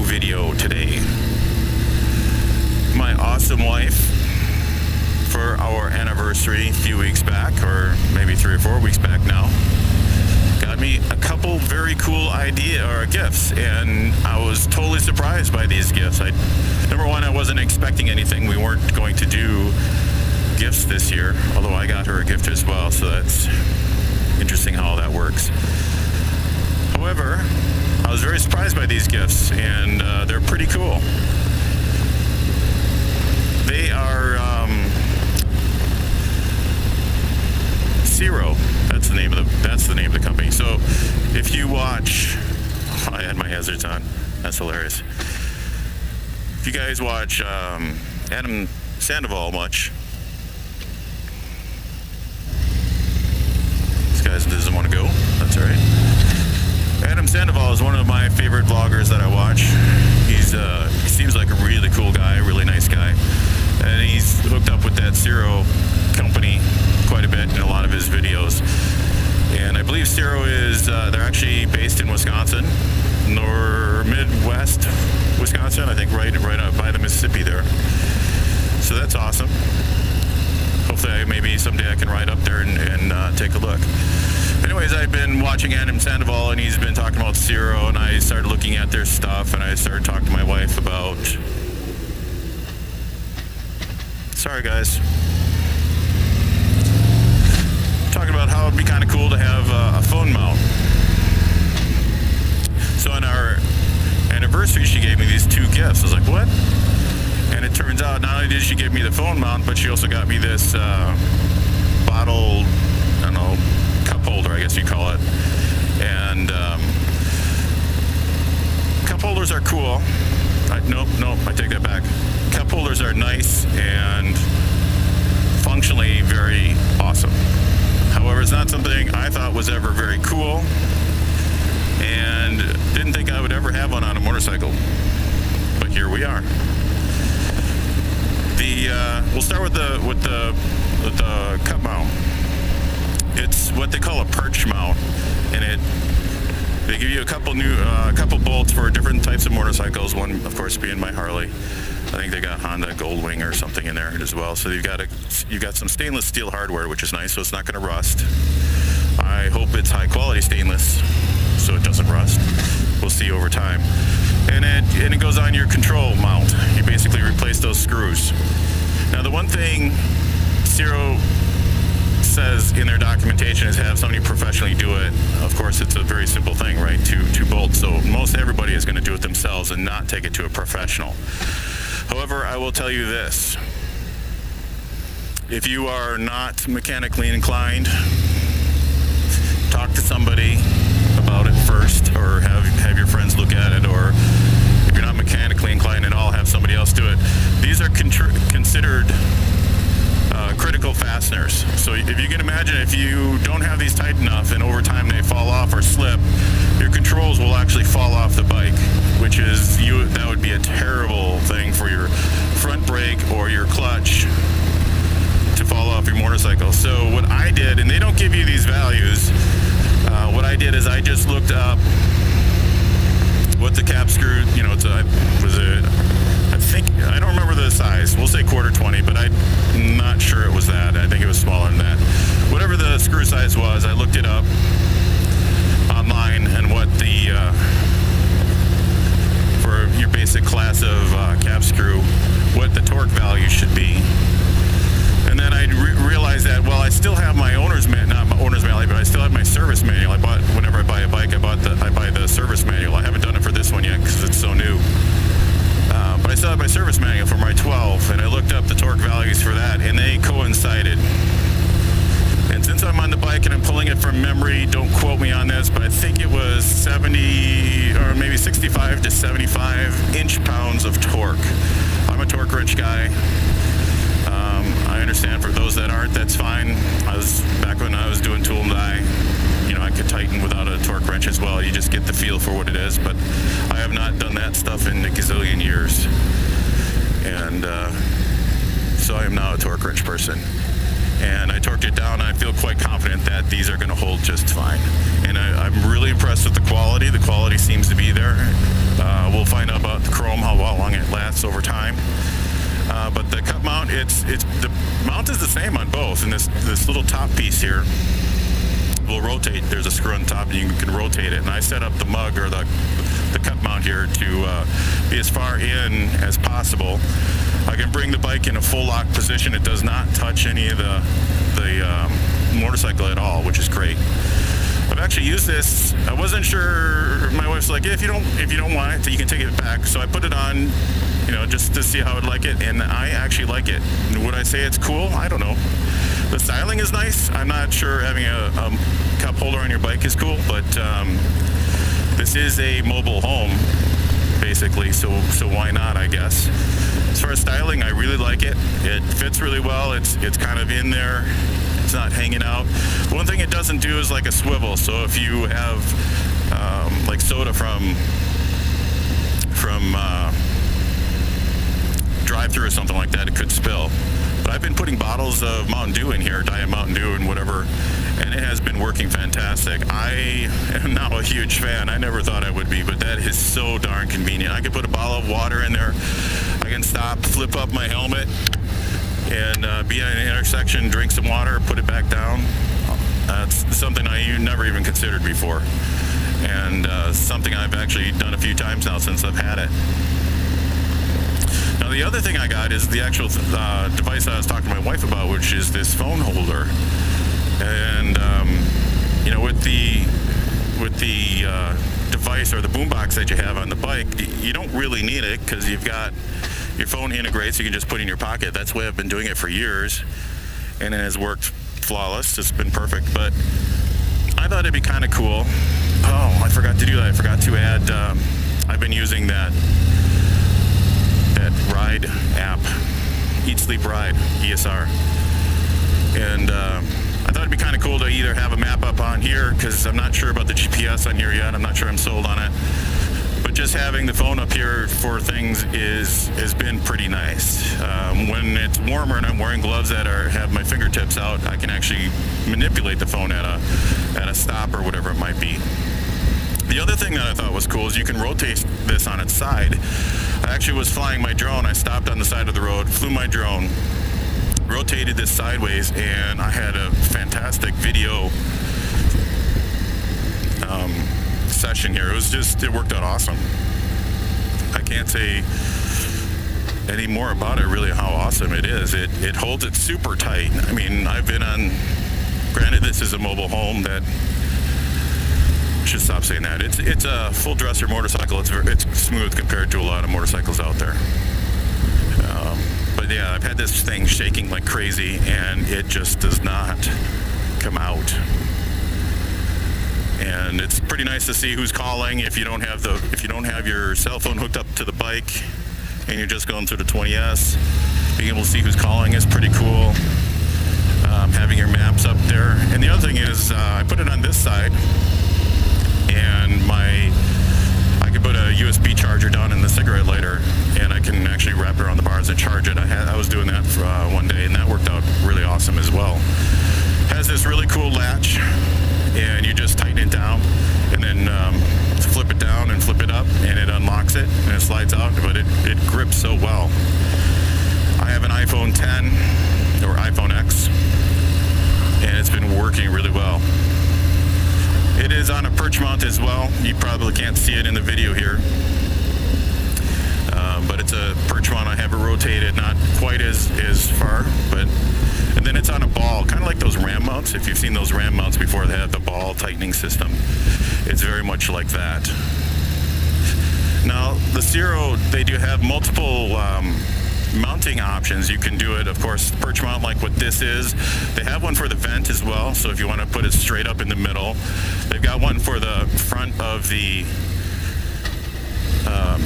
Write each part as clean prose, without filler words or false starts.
video today. My awesome wife, for our anniversary a few weeks back, or maybe 3 or 4 weeks back now, got me a couple very cool gifts, and I was totally surprised by these gifts. Number one, I wasn't expecting anything. We weren't going to do gifts this year, although I got her a gift as well, so that's interesting how that works. However, I was very surprised by these gifts, and they're pretty cool. They are CIRO. That's the name of the company. So if you watch, I had my hazards on. That's hilarious. If you guys watch Adam Sandoval much, this guy doesn't want to go. That's all right. Adam Sandoval is one of my favorite vloggers that I watch. He seems like a really cool guy, really nice guy, and he's hooked up with that CIRO company quite a bit in a lot of his videos. And I believe CIRO is they're actually based in Wisconsin, nor Midwest Wisconsin. I think right up by the Mississippi there. So that's awesome. Hopefully, maybe someday I can ride up there and take a look. Anyways, I've been watching Adam Sandoval, and he's been talking about CIRO, and I started looking at their stuff, and I started talking to my wife about... Sorry, guys. Talking about how it'd be kind of cool to have a phone mount. So on our anniversary, she gave me these 2 gifts. I was like, what? And it turns out not only did she give me the phone mount, but she also got me this bottle, I don't know, cup holder, I guess you call it. And cup holders are cool. Nope, I take that back. Cup holders are nice and functionally very awesome. However, it's not something I thought was ever very cool, and didn't think I would ever have one on a motorcycle. But here we are. We'll start with the cup mount. It's what they call a perch mount, and they give you a couple bolts for different types of motorcycles. One, of course, being my Harley. I think they got Honda Goldwing or something in there as well. So you've got some stainless steel hardware, which is nice, so it's not going to rust. I hope it's high quality stainless, so it doesn't rust. We'll see over time. And it goes on your control mount. You basically replace those screws. Now, the one thing CIRO says in their documentation is have somebody professionally do it. Of course, it's a very simple thing, right? Two bolts. So most everybody is going to do it themselves and not take it to a professional. However, I will tell you this. If you are not mechanically inclined, talk to somebody about it first, or have your friends look at it, or if you're not mechanically inclined at all, have somebody else do it. These are considered critical fasteners. So if you can imagine, if you don't have these tight enough and over time they fall off or slip, your controls will actually fall off the bike, which is that would be a terrible thing for your front brake or your clutch to fall off your motorcycle. So what I did, and they don't give you these values, what I did is I just looked up what the cap screw, I don't remember the size. We'll say 1/4 but I'm not sure it was that. I think it was smaller than that. Whatever the screw size was, I looked it up online, and what for your basic class of cap screw, what the torque value should be. And then I realized that, well, I still have my not my owner's manual, but I still have my service manual. Whenever I buy a bike, I buy the service manual. I haven't done it for this one yet because it's so new. But I still have my service manual for my 12, and I looked up the torque values for that, and they coincided. And since I'm on the bike and I'm pulling it from memory, don't quote me on this, but I think it was 70 or maybe 65 to 75 inch-pounds of torque. I'm a torque wrench guy. I understand for those that aren't, that's fine. Back when I was doing tool and die, I could tighten without a torque wrench as well. You just get the feel for what it is, but I have not done that stuff in a gazillion years. And so I am now a torque wrench person. and I torqued it down. And I feel quite confident that these are going to hold just fine. And I'm really impressed with the quality. The quality seems to be there. We'll find out about the chrome, how long it lasts over time. But the cup mount, the mount is the same on both. And this little top piece here will rotate. There's a screw on top, and you can rotate it. And I set up the mug or the cup mount here to be as far in as possible. I can bring the bike in a full lock position. It does not touch any of the motorcycle at all, which is great. I've actually used this. I wasn't sure. My wife's like, yeah, if you don't want it, you can take it back. So I put it on, just to see how I'd like it, and I actually like it. Would I say it's cool? I don't know. The styling is nice. I'm not sure having a cup holder on your bike is cool, but this is a mobile home, basically, so why not, I guess. As far as styling, I really like it. It fits really well. It's kind of in there. It's not hanging out. One thing it doesn't do is like a swivel. So if you have like soda from drive-through or something like that, it could spill. But I've been putting bottles of Mountain Dew in here, Diet Mountain Dew and whatever, and it has been working fantastic. I am now a huge fan. I never thought I would be, but that is so darn convenient. I can put a bottle of water in there. I can stop, flip up my helmet, and be at an intersection, drink some water, put it back down. That's something I never even considered before, and something I've actually done a few times now since I've had it. Now the other thing I got is the actual device I was talking to my wife about, which is this phone holder. And with the device or the boombox that you have on the bike, you don't really need it because you've got your phone integrates. You can just put it in your pocket. That's the way I've been doing it for years, and it has worked flawless. It's been perfect. But I thought it'd be kind of cool. Oh, I forgot to do that. I forgot to add. I've been using that ride app, Eat Sleep Ride, ESR, and I thought it'd be kind of cool to either have a map up on here, because I'm not sure about the GPS on here yet. I'm not sure I'm sold on it, but just having the phone up here for things has been pretty nice. When it's warmer and I'm wearing gloves that have my fingertips out, I can actually manipulate the phone at a stop or whatever it might be. The other thing that I thought was cool is you can rotate this on its side. I actually was flying my drone. I stopped on the side of the road, flew my drone, rotated this sideways, and I had a fantastic video session here. It worked out awesome. I can't say any more about it, really, how awesome it is. It holds it super tight. I mean, I've been on, granted this is a mobile home that, should stop saying that. It's a full dresser motorcycle. It's smooth compared to a lot of motorcycles out there. But yeah, I've had this thing shaking like crazy, and it just does not come out. And it's pretty nice to see who's calling if you don't have your cell phone hooked up to the bike, and you're just going through the 20S. Being able to see who's calling is pretty cool. Having your maps up there, and the other thing is I put it on this side. And I could put a USB charger down in the cigarette lighter, and I can actually wrap it around the bars and charge it. I was doing that for one day, and that worked out really awesome as well. It has this really cool latch, and you just tighten it down, and then flip it down and flip it up, and it unlocks it, and it slides out, but it grips so well. I have an iPhone 10 or iPhone X, and it's been working really well. It is on a perch mount as well. You probably can't see it in the video here. But it's a perch mount. I have it rotated, not quite as far, and then it's on a ball, kind of like those RAM mounts. If you've seen those RAM mounts before, they have the ball tightening system. It's very much like that. Now, the Ciro, they do have multiple mounting options. You can do it, of course, perch mount like what this is. They have one for the vent as well, so if you want to put it straight up in the middle. They've got one for the front of the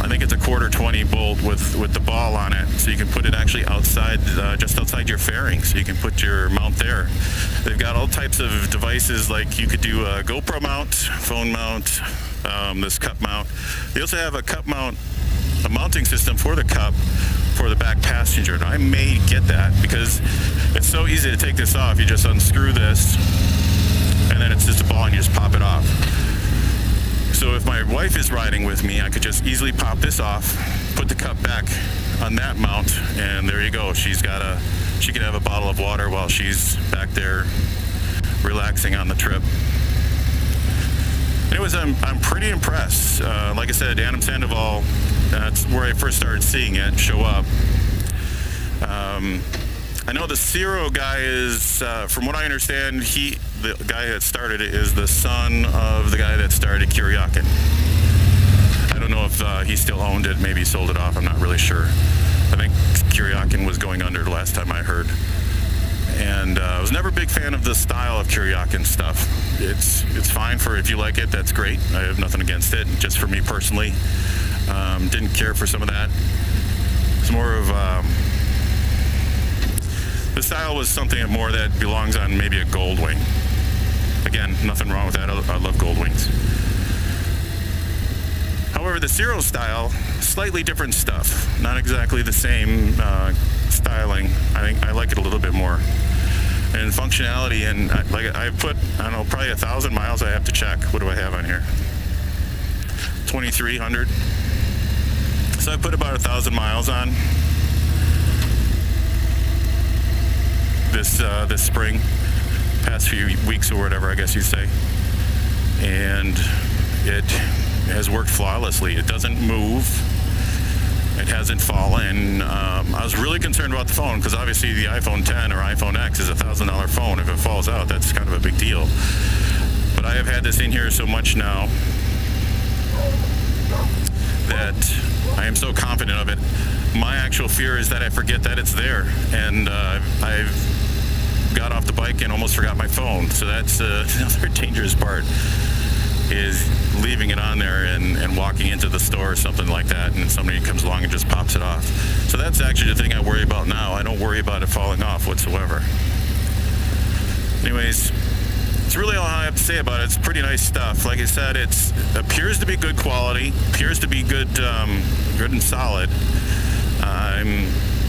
I think it's a 1/4-20 bolt with the ball on it, so you can put it actually outside, just outside your fairing, so you can put your mount there. They've got all types of devices, like you could do a GoPro mount, phone mount, this cup mount. They also have a cup mount a mounting system for the Cup for the back passenger. And I may get that because it's so easy to take this off. You just unscrew this, and then it's just a ball and you just pop it off. So if my wife is riding with me, I could just easily pop this off, put the Cup back on that mount, and there you go. She can have a bottle of water while she's back there relaxing on the trip. Anyways, I'm pretty impressed. Like I said, Adam Sandoval, that's where I first started seeing it show up. I know the Ciro guy is, from what I understand, the guy that started it is the son of the guy that started Kiriakin. I don't know if he still owned it, maybe he sold it off, I'm not really sure. I think Kiriakin was going under the last time I heard. And I was never a big fan of the style of Kiriakin stuff. It's fine for if you like it, that's great. I have nothing against it. Just for me personally, didn't care for some of that. It's more of the style was something more that belongs on maybe a gold wing. Again, nothing wrong with that. I love gold wings. However, the Ciro style, slightly different stuff. Not exactly the same styling. I think I like it a little bit more. And functionality, and like I put, I don't know, probably 1,000 miles I have to check. What do I have on here? 2,300. So I put about 1,000 miles on this spring, past few weeks or whatever, I guess you'd say. And it has worked flawlessly. It doesn't move. It hasn't fallen. I was really concerned about the phone because obviously the iPhone 10 or iPhone X is $1,000 phone. If it falls out, that's kind of a big deal. But I have had this in here so much now that I am so confident of it. My actual fear is that I forget that it's there, and I've got off the bike and almost forgot my phone. So that's another dangerous part, is leaving it on there and walking into the store or something like that, and somebody comes along and just pops it off. So that's actually the thing I worry about now. I don't worry about it falling off whatsoever. Anyways, it's really all I have to say about it. It's pretty nice stuff. Like I said, it appears to be good quality, appears to be good and solid.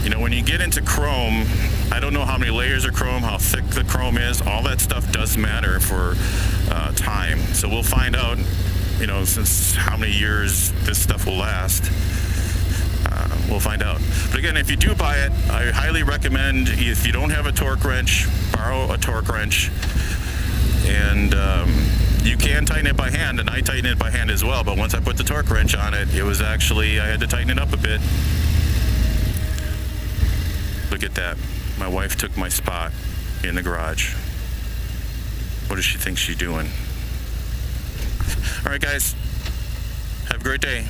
You know, when you get into chrome, I don't know how many layers of chrome, how thick the chrome is. All that stuff does matter for time. So we'll find out, you know, since how many years this stuff will last. We'll find out. But again, if you do buy it, I highly recommend, if you don't have a torque wrench, borrow a torque wrench. And you can tighten it by hand, and I tighten it by hand as well. But once I put the torque wrench on it, it was actually, I had to tighten it up a bit. Look at that. My wife took my spot in the garage. What does she think she's doing? All right, guys. Have a great day.